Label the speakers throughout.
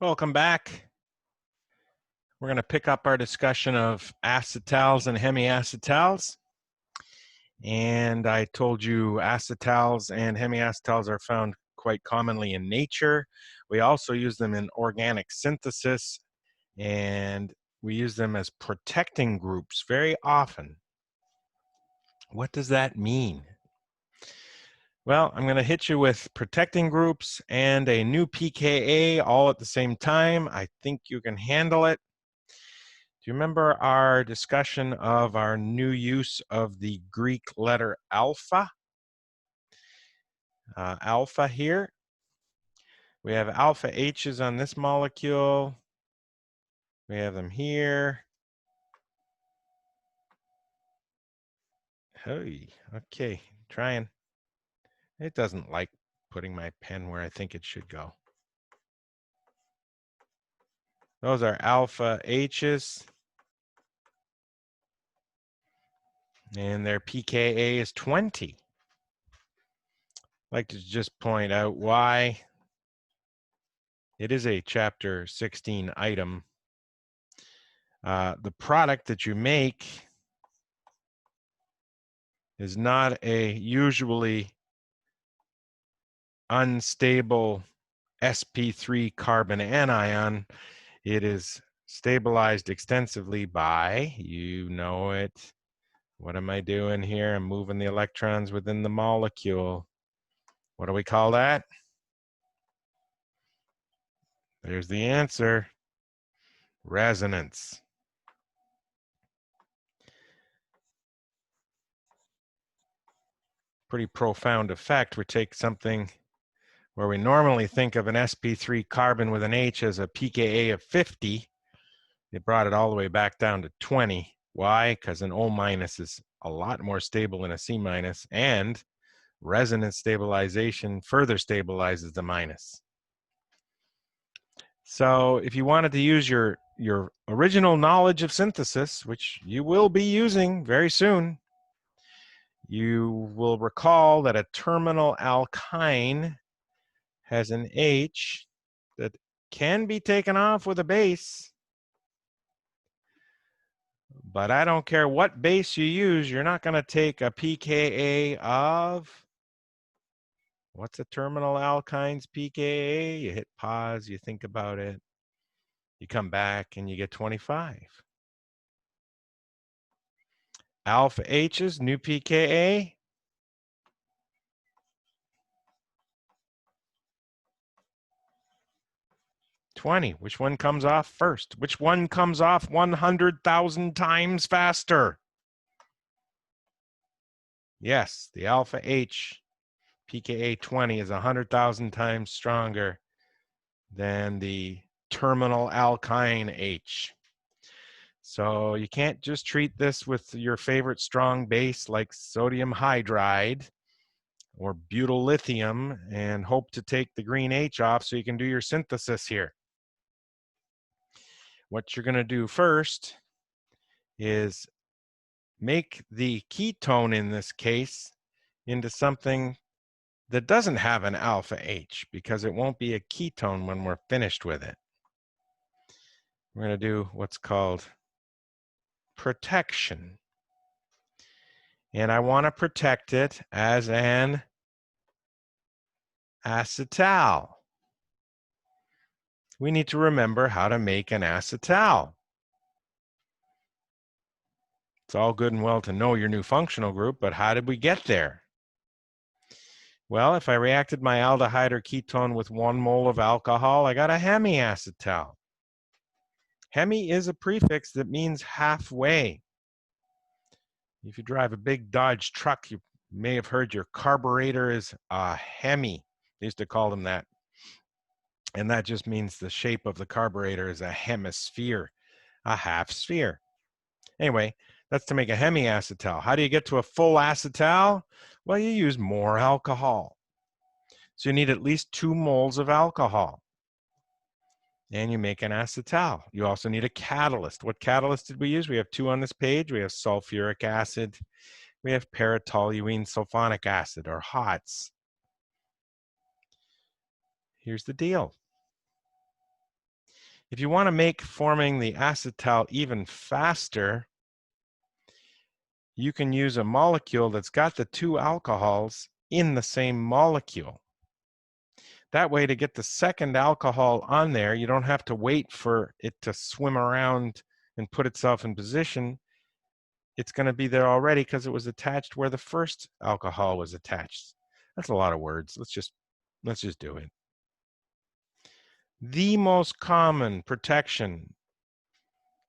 Speaker 1: Welcome back. We're going to pick up our discussion of acetals and hemiacetals. And I told you acetals and hemiacetals are found quite commonly in nature. We also use them in organic synthesis, and we use them as protecting groups very often. What does that mean? Well, I'm going to hit you with protecting groups and a new pKa all at the same time. I think you can handle it. Do you remember our discussion of our new use of the Greek letter alpha? Alpha here. We have alpha H's on this molecule. We have them here. Hey, okay, trying. It doesn't like putting my pen where I think it should go. Those are alpha H's. And their pKa is 20. I'd like to just point out why it is a chapter 16 item. The product that you make is not a usually unstable sp3 carbon anion. It is stabilized extensively by, you know it. What am I doing here? I'm moving the electrons within the molecule. What do we call that? There's the answer. Resonance. Pretty profound effect. We take something where we normally think of an sp3 carbon with an H as a pKa of 50. They brought it all the way back down to 20. Why? Because an O- is a lot more stable than a C-, and resonance stabilization further stabilizes the minus. So if you wanted to use your original knowledge of synthesis, which you will be using very soon, you will recall that a terminal alkyne has an H that can be taken off with a base. But I don't care what base you use, you're not going to take a pKa of, what's a terminal alkyne's pKa? You hit pause, you think about it, you come back and you get 25. Alpha H's, new pKa, 20. Which one comes off first? Which one comes off 100,000 times faster? Yes, the alpha H pKa 20 is 100,000 times stronger than the terminal alkyne H. So you can't just treat this with your favorite strong base like sodium hydride or butyl lithium and hope to take the green H off so you can do your synthesis here. What you're going to do first is make the ketone in this case into something that doesn't have an alpha H, because it won't be a ketone when we're finished with it. We're going to do what's called protection. And I want to protect it as an acetal. We need to remember how to make an acetal. It's all good and well to know your new functional group, but how did we get there? Well, if I reacted my aldehyde or ketone with 1 mole of alcohol, I got a hemiacetal. Hemi is a prefix that means halfway. If you drive a big Dodge truck, you may have heard your carburetor is a hemi. They used to call them that. And that just means the shape of the carburetor is a hemisphere, a half sphere. Anyway, that's to make a hemiacetal. How do you get to a full acetal? Well, you use more alcohol. So you need at least 2 moles of alcohol. And you make an acetal. You also need a catalyst. What catalyst did we use? We have 2 on this page. We have sulfuric acid. We have para-toluene sulfonic acid, or HOTS. Here's the deal. If you want to make forming the acetal even faster, you can use a molecule that's got the two alcohols in the same molecule. That way, to get the second alcohol on there, you don't have to wait for it to swim around and put itself in position. It's going to be there already because it was attached where the first alcohol was attached. That's a lot of words. Let's just do it. The most common protection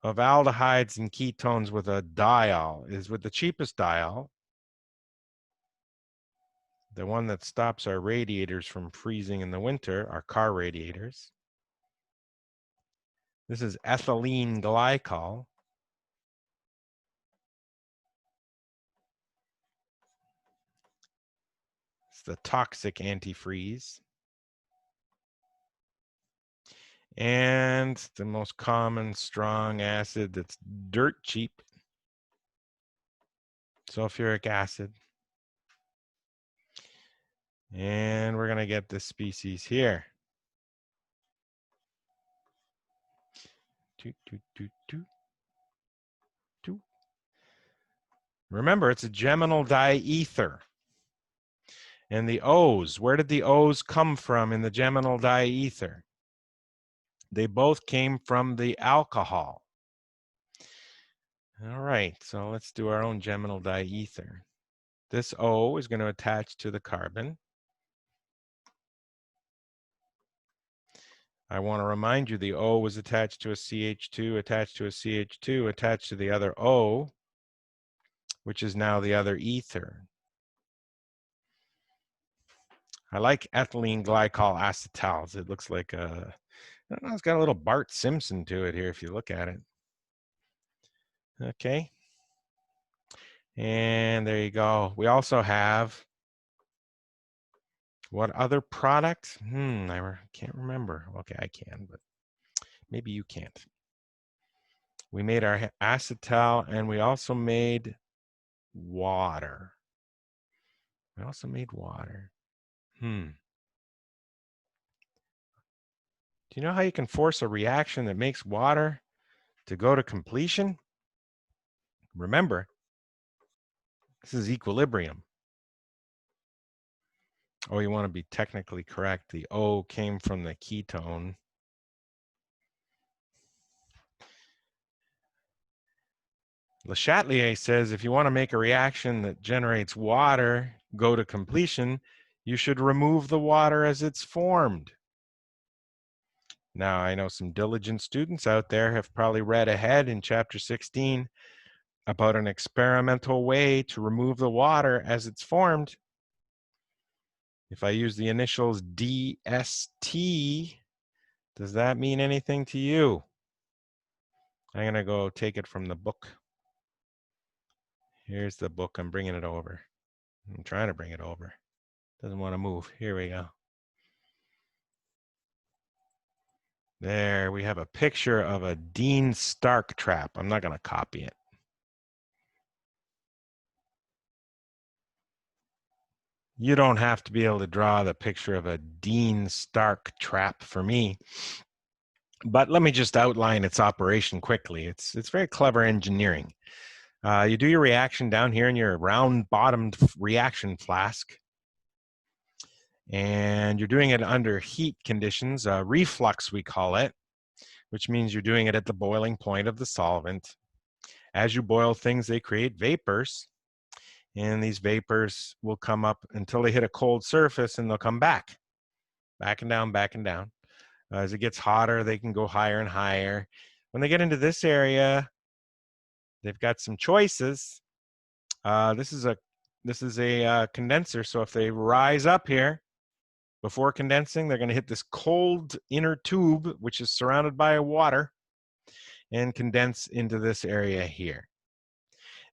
Speaker 1: of aldehydes and ketones with a diol is with the cheapest diol, the one that stops our radiators from freezing in the winter, our car radiators. This is ethylene glycol. It's the toxic antifreeze. And the most common strong acid that's dirt cheap, sulfuric acid. And we're going to get this species here. Remember, it's a geminal diether. And the O's, where did the O's come from in the geminal diether? They both came from the alcohol. All right, so let's do our own geminal diether. This O is going to attach to the carbon. I want to remind you the O was attached to a CH2, attached to a CH2, attached to the other O, which is now the other ether. I like ethylene glycol acetals. It looks like a, I don't know, it's got a little Bart Simpson to it here if you look at it. Okay. And there you go. We also have, what other product? I can't remember. Okay, I can, but maybe you can't. We made our acetal, and we also made water. We also made water. Do you know how you can force a reaction that makes water to go to completion? Remember, this is equilibrium. Oh, you want to be technically correct. The O came from the ketone. Le Chatelier says if you want to make a reaction that generates water go to completion, you should remove the water as it's formed. Now, I know some diligent students out there have probably read ahead in chapter 16 about an experimental way to remove the water as it's formed. If I use the initials DST, does that mean anything to you? I'm going to go take it from the book. Here's the book. I'm bringing it over. I'm trying to bring it over. Doesn't want to move. Here we go. There, we have a picture of a Dean Stark trap. I'm not going to copy it. You don't have to be able to draw the picture of a Dean Stark trap for me. But let me just outline its operation quickly. It's very clever engineering. You do your reaction down here in your round-bottomed reaction flask. And you're doing it under heat conditions, reflux we call it, which means you're doing it at the boiling point of the solvent. As you boil things, they create vapors, and these vapors will come up until they hit a cold surface, and they'll come back and down, back and down. As it gets hotter, they can go higher and higher. When they get into this area, they've got some choices. This is a condenser, so if they rise up here, before condensing, they're going to hit this cold inner tube, which is surrounded by water, and condense into this area here.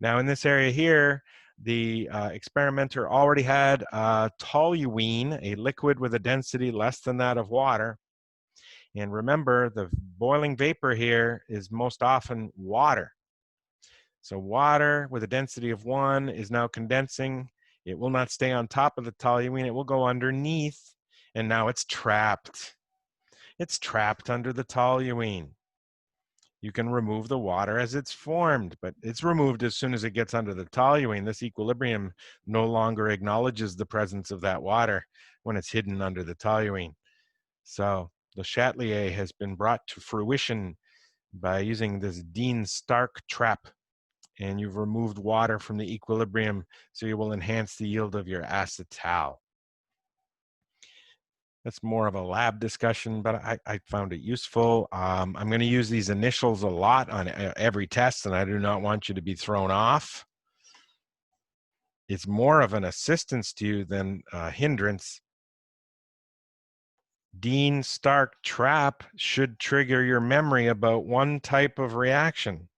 Speaker 1: Now, in this area here, the experimenter already had toluene, a liquid with a density less than that of water. And remember, the boiling vapor here is most often water. So water with a density of 1 is now condensing. It will not stay on top of the toluene. It will go underneath. And now it's trapped. It's trapped under the toluene. You can remove the water as it's formed, but it's removed as soon as it gets under the toluene. This equilibrium no longer acknowledges the presence of that water when it's hidden under the toluene. So Le Chatelier has been brought to fruition by using this Dean-Stark trap, and you've removed water from the equilibrium, so you will enhance the yield of your acetal. That's more of a lab discussion, but I found it useful. I'm going to use these initials a lot on every test, and I do not want you to be thrown off. It's more of an assistance to you than a hindrance. Dean-Stark trap should trigger your memory about one type of reaction.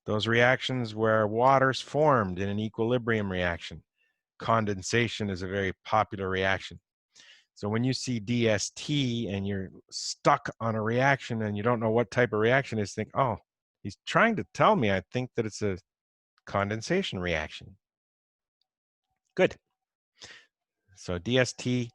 Speaker 1: Those reactions where water's formed in an equilibrium reaction. Condensation is a very popular reaction. So when you see DST and you're stuck on a reaction and you don't know what type of reaction it is, think, oh, he's trying to tell me I think that it's a condensation reaction. Good. So DST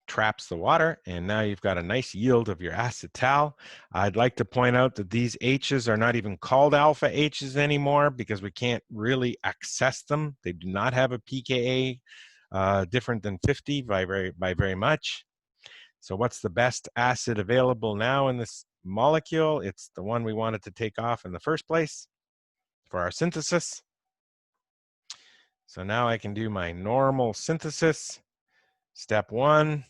Speaker 1: traps the water, and now you've got a nice yield of your acetal. I'd like to point out that these H's are not even called alpha H's anymore because we can't really access them. They do not have a pKa different than 50 by very much. So what's the best acid available now in this molecule? It's the one we wanted to take off in the first place for our synthesis. So now I can do my normal synthesis. Step one,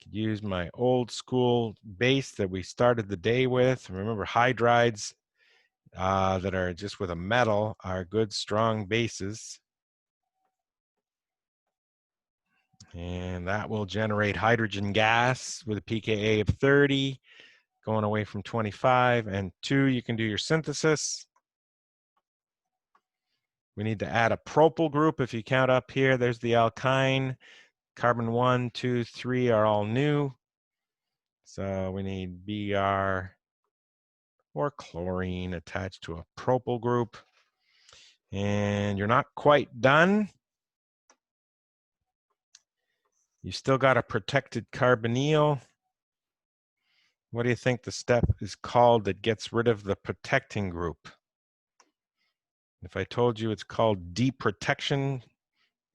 Speaker 1: use my old school base that we started the day with. Remember, hydrides that are just with a metal are good, strong bases. And that will generate hydrogen gas with a pKa of 30, going away from 25. And 2, you can do your synthesis. We need to add a propyl group. If you count up here, there's the alkyne. Carbon 1, 2, 3 are all new. So we need Br or chlorine attached to a propyl group. And you're not quite done. You still got a protected carbonyl. What do you think the step is called that gets rid of the protecting group? If I told you it's called deprotection,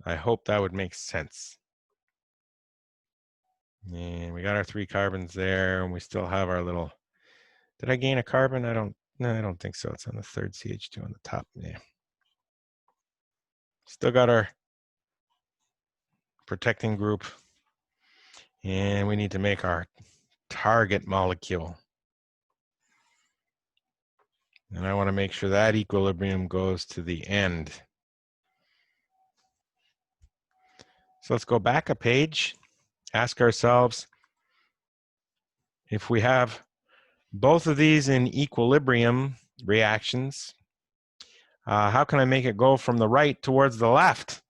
Speaker 1: I hope that would make sense. And we got our 3 carbons there, and we still have our little, did I gain a carbon? I don't think so. It's on the 3rd CH2 on the top. Yeah. Still got our protecting group, and we need to make our target molecule. And I want to make sure that equilibrium goes to the end. So let's go back a page, ask ourselves, if we have both of these in equilibrium reactions, how can I make it go from the right towards the left?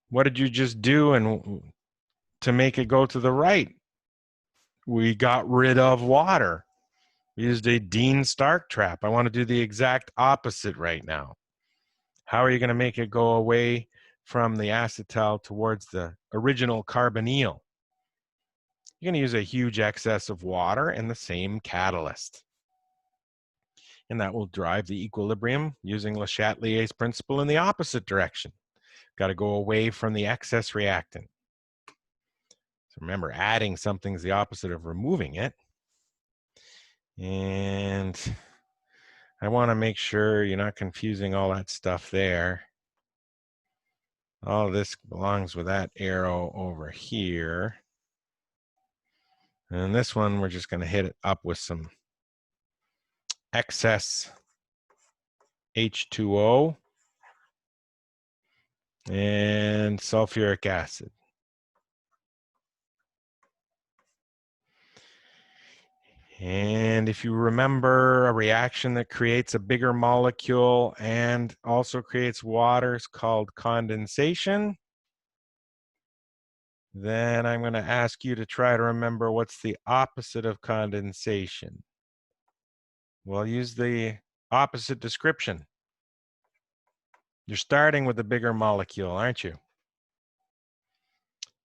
Speaker 1: What did you just do and to make it go to the right? We got rid of water. We used a Dean-Stark trap. I want to do the exact opposite right now. How are you going to make it go away from the acetal towards the original carbonyl? You're going to use a huge excess of water and the same catalyst. And that will drive the equilibrium using Le Chatelier's principle in the opposite direction. Got to go away from the excess reactant. So remember, adding something is the opposite of removing it. And I want to make sure you're not confusing all that stuff there. All this belongs with that arrow over here. And this one, we're just going to hit it up with some excess H2O and sulfuric acid. And if you remember, a reaction that creates a bigger molecule and also creates water is called condensation. Then I'm going to ask you to try to remember what's the opposite of condensation. We'll use the opposite description. You're starting with a bigger molecule, aren't you?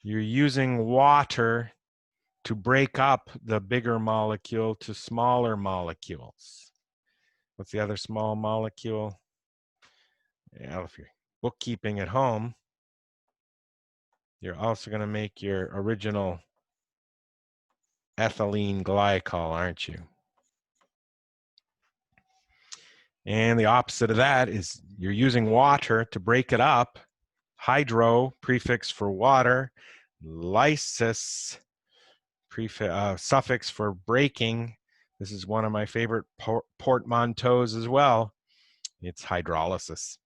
Speaker 1: You're using water to break up the bigger molecule to smaller molecules. What's the other small molecule? Yeah, if you're bookkeeping at home, you're also going to make your original ethylene glycol, aren't you? And the opposite of that is you're using water to break it up. Hydro, prefix for water. Lysis, suffix for breaking. This is one of my favorite portmanteaus as well. It's hydrolysis.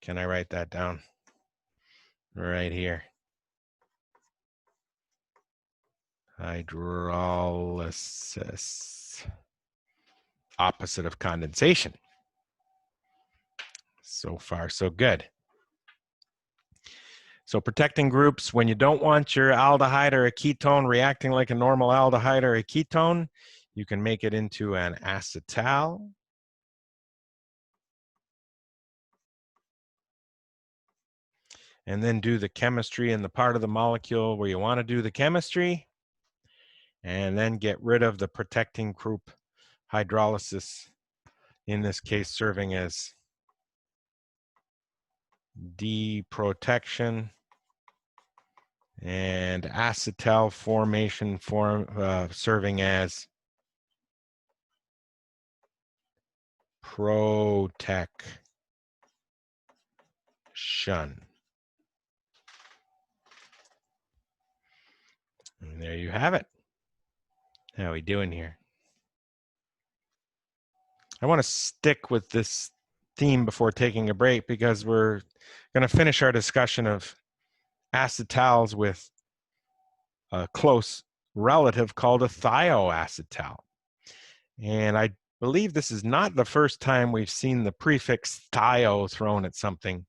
Speaker 1: Can I write that down? Right here. Hydrolysis. Opposite of condensation. So far, so good. So protecting groups, when you don't want your aldehyde or a ketone reacting like a normal aldehyde or a ketone, you can make it into an acetal. And then do the chemistry in the part of the molecule where you want to do the chemistry. And then get rid of the protecting group hydrolysis, in this case serving as deprotection, and acetal formation serving as protection. And there you have it. How are we doing here? I want to stick with this theme before taking a break because we're going to finish our discussion of acetals with a close relative called a thioacetal. And I believe this is not the first time we've seen the prefix thio thrown at something.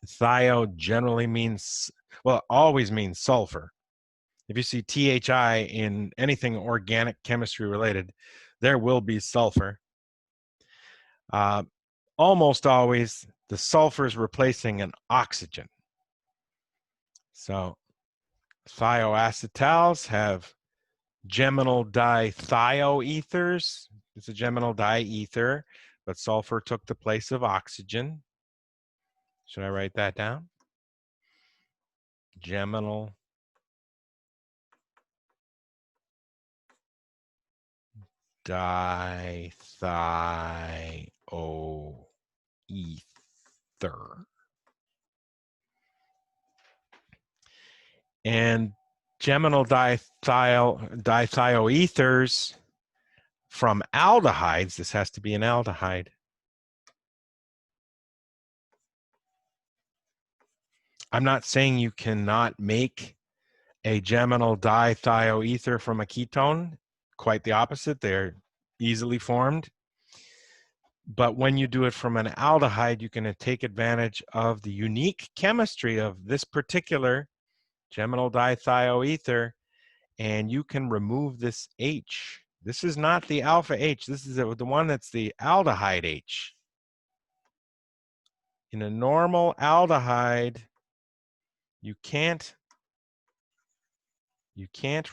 Speaker 1: Thio generally means, well, always means sulfur. If you see THI in anything organic chemistry related, there will be sulfur. Almost always, the sulfur is replacing an oxygen. So thioacetals have geminal dithioethers. It's a geminal diether, but sulfur took the place of oxygen. Should I write that down? Geminal dithioether. And geminal dithioethers from aldehydes, this has to be an aldehyde. I'm not saying you cannot make a geminal dithioether from a ketone. Quite the opposite. They're easily formed. But when you do it from an aldehyde, you can take advantage of the unique chemistry of this particular geminal dithioether, and you can remove this H. This is not the alpha H. This is the one that's the aldehyde H. In a normal aldehyde, you can't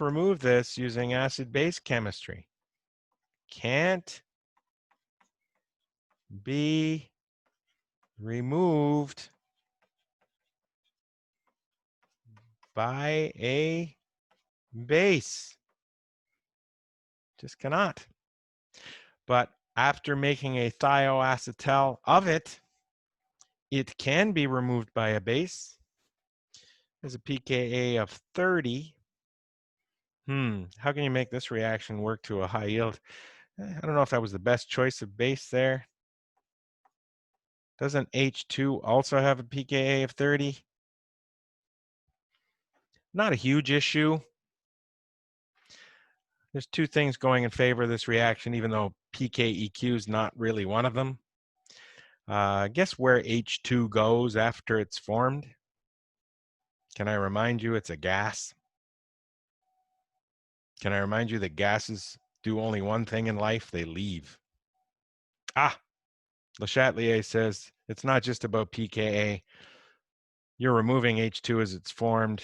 Speaker 1: remove this using acid-base chemistry. Can't be removed by a base. Just cannot. But after making a thioacetal of it, it can be removed by a base. There's a pKa of 30. How can you make this reaction work to a high yield? I don't know if that was the best choice of base there. Doesn't H2 also have a pKa of 30? Not a huge issue. There's two things going in favor of this reaction, even though pKeq is not really one of them. Guess where H2 goes after it's formed? Can I remind you it's a gas? Can I remind you that gases do only one thing in life? They leave. Le Chatelier says it's not just about pKa. you're removing H2 as it's formed,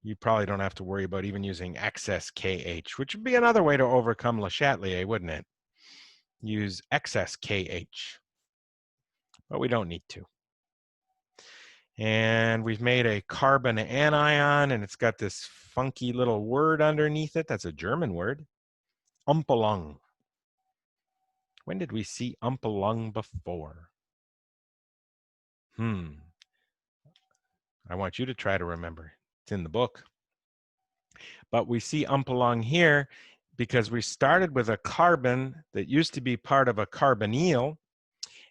Speaker 1: you probably don't have to worry about even using excess KH, which would be another way to overcome Le Chatelier, wouldn't it? Use excess KH, but we don't need to. And we've made a carbon anion, and it's got this funky little word underneath it. That's a German word, Umpelung. When did we see Umpelung before? I want you to try to remember. It's in the book. But we see Umpelung here because we started with a carbon that used to be part of a carbonyl.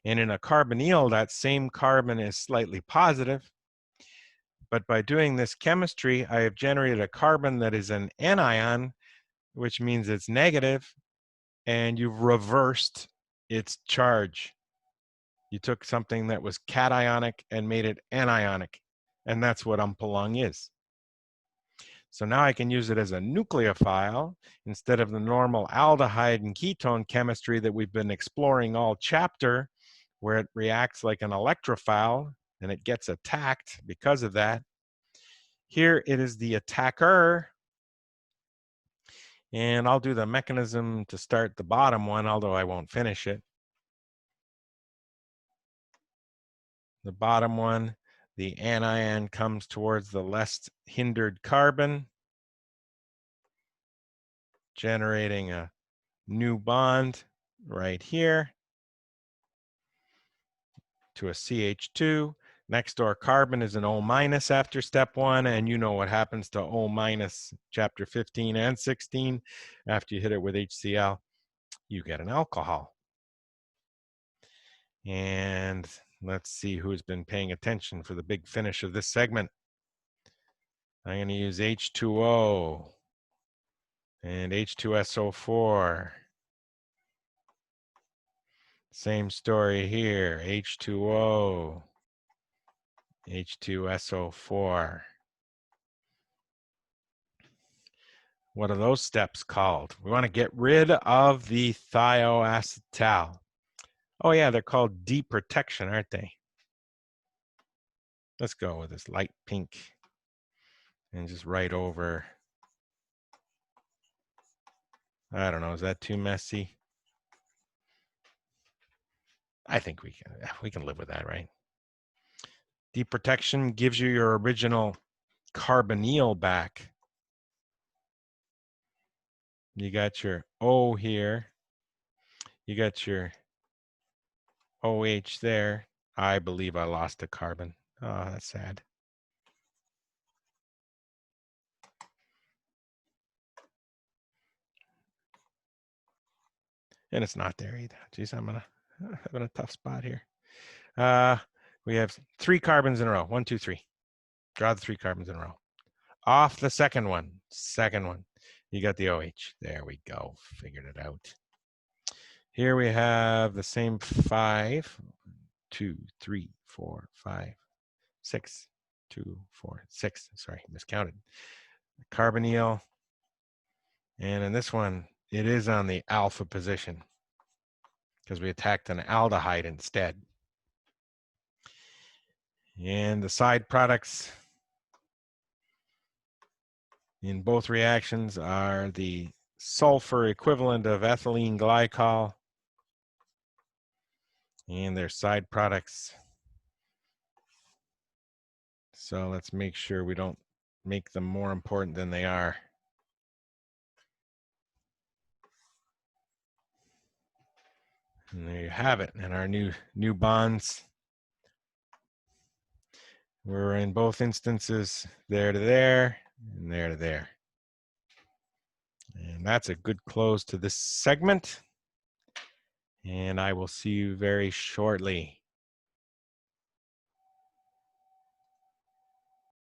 Speaker 1: And in a carbonyl, that same carbon is slightly positive. But by doing this chemistry, I have generated a carbon that is an anion, which means it's negative, and you've reversed its charge. You took something that was cationic and made it anionic, and that's what Umpelung is. So now I can use it as a nucleophile instead of the normal aldehyde and ketone chemistry that we've been exploring all chapter, where it reacts like an electrophile and it gets attacked because of that. Here it is the attacker. And I'll do the mechanism to start the bottom one, although I won't finish it. The bottom one, the anion comes towards the less hindered carbon, generating a new bond right here to a CH2. Next door carbon is an O- after step 1, and you know what happens to O- chapter 15 and 16. After you hit it with HCl, you get an alcohol. And let's see who's been paying attention for the big finish of this segment. I'm going to use H2O and H2SO4. Same story here, H2O, H2SO4. What are those steps called? We want to get rid of the thioacetal. Oh yeah, they're called deprotection, aren't they? Let's go with this light pink and just write over. I don't know, is that too messy? I think we can live with that, right? Deprotection gives you your original carbonyl back. You got your O here. You got your OH there. I believe I lost a carbon. Oh, that's sad. And it's not there either. Geez, I'm having a tough spot here. We have 3 carbons in a row. 1, 2, 3. Draw the 3 carbons in a row. Off the second one. You got the OH. There we go. Figured it out. Here we have the same 5. 2, 3, 4, 5, 6. 2, 4, 6. Sorry, miscounted. Carbonyl. And in this one, it is on the alpha position because we attacked an aldehyde instead. And the side products in both reactions are the sulfur equivalent of ethylene glycol and their side products. So let's make sure we don't make them more important than they are. And there you have it. And our new bonds. We're in both instances there to there and there to there. And that's a good close to this segment. And I will see you very shortly.